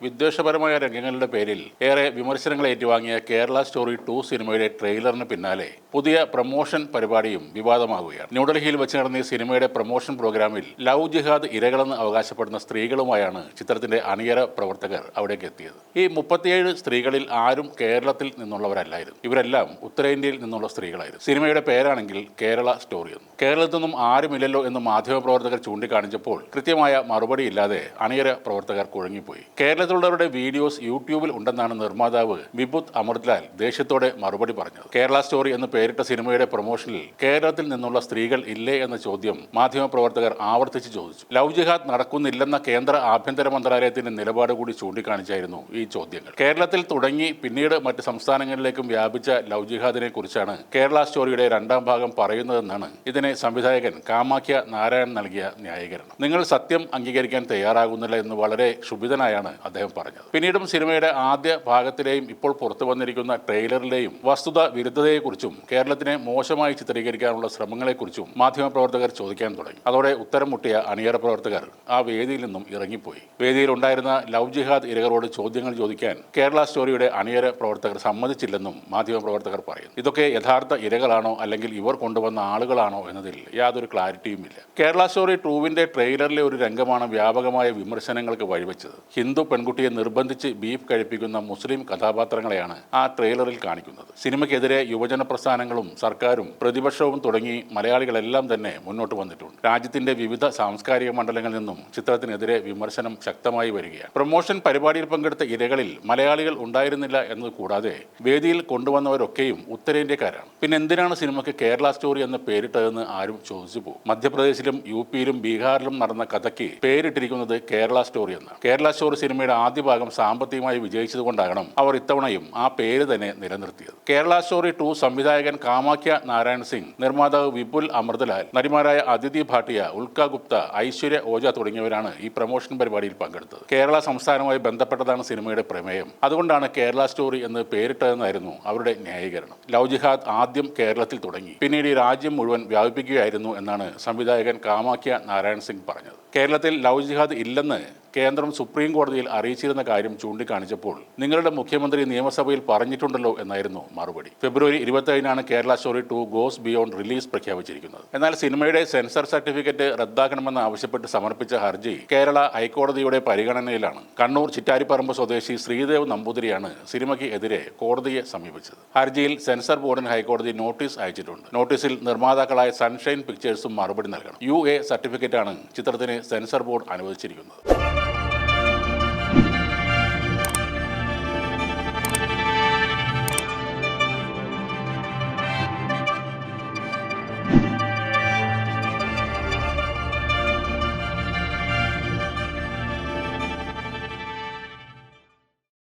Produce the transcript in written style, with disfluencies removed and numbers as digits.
വിദ്വേഷപരമായ രംഗങ്ങളുടെ പേരിൽ ഏറെ വിമർശനങ്ങൾ ഏറ്റുവാങ്ങിയ കേരള സ്റ്റോറി 2 സിനിമയുടെ ട്രെയിലറിന് പിന്നാലെ പുതിയ പ്രൊമോഷൻ പരിപാടിയും വിവാദമാകുകയാണ്. ന്യൂഡൽഹിയിൽ വെച്ച് നടന്ന ഈ സിനിമയുടെ പ്രൊമോഷൻ പ്രോഗ്രാമിൽ ലവ് ജിഹാദ് ഇരകളെന്ന് അവകാശപ്പെടുന്ന സ്ത്രീകളുമായാണ് ചിത്രത്തിന്റെ അണിയറ പ്രവർത്തകർ അവിടേക്ക് എത്തിയത്. ഈ 37 സ്ത്രീകളിൽ ആരും കേരളത്തിൽ നിന്നുള്ളവരല്ലായിരുന്നു. ഇവരെല്ലാം ഉത്തരേന്ത്യയിൽ നിന്നുള്ള സ്ത്രീകളായിരുന്നു. സിനിമയുടെ പേരാണെങ്കിൽ കേരള സ്റ്റോറി എന്ന്. കേരളത്തിൽ നിന്നും ആരുമില്ലല്ലോ എന്ന് മാധ്യമപ്രവർത്തകർ ചൂണ്ടിക്കാണിച്ചപ്പോൾ കൃത്യമായ മറുപടിയില്ലാതെ അണിയറ പ്രവർത്തകർ കുഴങ്ങിപ്പോയി. കേരളത്തിലുള്ളവരുടെ വീഡിയോസ് യൂട്യൂബിൽ ഉണ്ടെന്നാണ് നിർമ്മാതാവ് വിബുത് അമൃത്ലാൽ ദേഷ്യത്തോടെ മറുപടി പറഞ്ഞത്. കേരള സ്റ്റോറി എന്ന് പേരിട്ട സിനിമയുടെ പ്രൊമോഷനിൽ കേരളത്തിൽ നിന്നുള്ള സ്ത്രീകൾ ഇല്ലേ എന്ന ചോദ്യം മാധ്യമപ്രവർത്തകർ ആവർത്തിച്ച് ചോദിച്ചു. ലവ് ജിഹാദ് നടക്കുന്നില്ലെന്ന കേന്ദ്ര ആഭ്യന്തര മന്ത്രാലയത്തിന്റെ നിലപാട് കൂടി ചൂണ്ടിക്കാണിച്ചായിരുന്നു ഈ ചോദ്യങ്ങൾ. കേരളത്തിൽ തുടങ്ങി പിന്നീട് മറ്റ് സംസ്ഥാനങ്ങളിലേക്കും വ്യാപിച്ച ലവ് ജിഹാദിനെ കുറിച്ചാണ് കേരള സ്റ്റോറിയുടെ രണ്ടാം ഭാഗം പറയുന്നതെന്നാണ് ഇതിനെ സംവിധായകൻ കാമാഖ്യ നാരായൺ നൽകിയ ന്യായീകരണം. നിങ്ങൾ സത്യം അംഗീകരിക്കാൻ തയ്യാറാകുന്നില്ല എന്ന് വളരെ ക്ഷുഭിതനായാണ് അദ്ദേഹം പറഞ്ഞത്. പിന്നീടും സിനിമയുടെ ആദ്യ ഭാഗത്തിലെയും ഇപ്പോൾ പുറത്തു വന്നിരിക്കുന്ന ട്രെയിലറിലെയും വസ്തുത വിരുദ്ധതയെക്കുറിച്ചും കേരളത്തിനെ മോശമായി ചിത്രീകരിക്കാനുള്ള ശ്രമങ്ങളെക്കുറിച്ചും മാധ്യമപ്രവർത്തകർ ചോദിക്കാൻ തുടങ്ങി. അതോടെ ഉത്തരം മുട്ടിയ അണിയറ പ്രവർത്തകർ ആ വേദിയിൽ നിന്നും ഇറങ്ങിപ്പോയി. വേദിയിൽ ഉണ്ടായിരുന്ന ലവ് ജിഹാദ് ഇരകളോട് ചോദ്യങ്ങൾ ചോദിക്കാൻ കേരള സ്റ്റോറിയുടെ അണിയറ പ്രവർത്തകർ സമ്മതിച്ചില്ലെന്നും മാധ്യമപ്രവർത്തകർ പറയുന്നു. ഇതൊക്കെ യഥാർത്ഥ ഇരകളാണോ അല്ലെങ്കിൽ ഇവർ കൊണ്ടുവന്ന ആളുകളാണോ എന്നതിൽ യാതൊരു ക്ലാരിറ്റിയുമില്ല. കേരള സ്റ്റോറി 2വിന്റെ ട്രെയിലറിലെ ഒരു രംഗമാണ് വ്യാപകമായ വിമർശനങ്ങൾക്ക് വഴിവെച്ചത്. ഹിന്ദു പെൺകുട്ടിയെ നിർബന്ധിച്ച് ബീഫ് കഴിപ്പിക്കുന്ന മുസ്ലിം കഥാപാത്രങ്ങളെയാണ് ആ ട്രെയിലറിൽ കാണിക്കുന്നത്. സിനിമയ്ക്കെതിരെ യുവജന പ്രസ്ഥാനങ്ങളും സർക്കാരും പ്രതിപക്ഷവും തുടങ്ങി മലയാളികളെല്ലാം തന്നെ മുന്നോട്ട് വന്നിട്ടുണ്ട്. രാജ്യത്തിന്റെ വിവിധ സാംസ്കാരിക മണ്ഡലങ്ങളിൽ നിന്നും ചിത്രത്തിനെതിരെ വിമർശനം ശക്തമായി വരികയാണ്. പ്രൊമോഷൻ പരിപാടിയിൽ പങ്കെടുത്ത ഇരകളിൽ മലയാളികൾ ഉണ്ടായിരുന്നില്ല എന്നത് കൂടാതെ വേദിയിൽ കൊണ്ടുവന്നവരൊക്കെയും ഉത്തരേന്ത്യക്കാരാണ്. പിന്നെ എന്തിനാണ് സിനിമയ്ക്ക് കേരള സ്റ്റോറി എന്ന പേരിട്ടതെന്ന് ആരും ചോദിച്ചു പോകും. മധ്യപ്രദേശിലും യുപിയിലും ബീഹാറിലും നടന്ന കഥയ്ക്ക് പേരിട്ടിരിക്കുന്നത് കേരള സ്റ്റോറി എന്നാണ്. കേരള സ്റ്റോറി സിനിമയുടെ ആദ്യ ഭാഗം സാമ്പത്തികമായി വിജയിച്ചതുകൊണ്ടാകണം അവർ ഇത്തവണയും ആ പേര് തന്നെ നിലനിർത്തിയത്. കേരള സ്റ്റോറി 2 സംവിധായകൻ കാമാഖ്യ നാരായൺ സിംഗ്, നിർമ്മാതാവ് വിപുൽ അമൃതലാൽ, നടിമാരായ അദിതി ഭാട്ടിയ, ഉൽക്ക ഗുപ്ത, ഐശ്വര്യ ഓജ തുടങ്ങിയവരാണ് ഈ പ്രൊമോഷൻ പരിപാടിയിൽ പങ്കെടുത്തത്. കേരള സംസ്ഥാനവുമായി ബന്ധപ്പെട്ടതാണ് സിനിമയുടെ പ്രമേയം. അതുകൊണ്ടാണ് കേരള സ്റ്റോറി എന്ന് പേരിട്ടതെന്നായിരുന്നു അവരുടെ ന്യായീകരണം. ലവ് ജിഹാദ് ആദ്യം കേരളത്തിൽ തുടങ്ങി, പിന്നീട് ഈ രാജ്യം മുഴുവൻ വ്യാപിപ്പിക്കുകയായിരുന്നു എന്നാണ് സംവിധായകൻ കാമാഖ്യ നാരായൺ സിംഗ് പറഞ്ഞത്. കേരളത്തിൽ ലവ് ജിഹാദ് ഇല്ലെന്ന് കേന്ദ്രം സുപ്രീം കോടതിയിൽ അറിയിച്ചിരുന്ന കാര്യം ചൂണ്ടിക്കാണിച്ചപ്പോൾ നിങ്ങളുടെ മുഖ്യമന്ത്രി നിയമസഭയിൽ പറഞ്ഞിട്ടുണ്ടല്ലോ എന്നായിരുന്നു മറുപടി. ഫെബ്രുവരി 27 Kerala story 2 goes beyond release പ്രഖ്യാപിച്ചിരിക്കുന്നത്. എന്നാൽ സിനിമയുടെ സെൻസർ സർട്ടിഫിക്കറ്റ് റദ്ദാക്കണമെന്ന് ആവശ്യപ്പെട്ട് സമർപ്പിച്ച ഹർജി കേരള ഹൈക്കോടതിയുടെ പരിഗണനയിലാണ്. കണ്ണൂർ ചിറ്റാരിപ്പറമ്പ് സ്വദേശി ശ്രീദേവ് നമ്പൂതിരിയാണ് സിനിമയ്ക്ക് എതിരെ കോടതിയെ സമീപിച്ചത്. ഹർജിയിൽ സെൻസർ ബോർഡിന് ഹൈക്കോടതി നോട്ടീസ് അയച്ചിട്ടുണ്ട്. നോട്ടീസിൽ നിർമ്മാതാക്കളായ സൺഷൈൻ പിക്ചേഴ്സും മറുപടി നൽകണം. UA സർട്ടിഫിക്കറ്റാണ് ചിത്രത്തിന് സെൻസർ ബോർഡ് അനുവദിച്ചിരിക്കുന്നത്.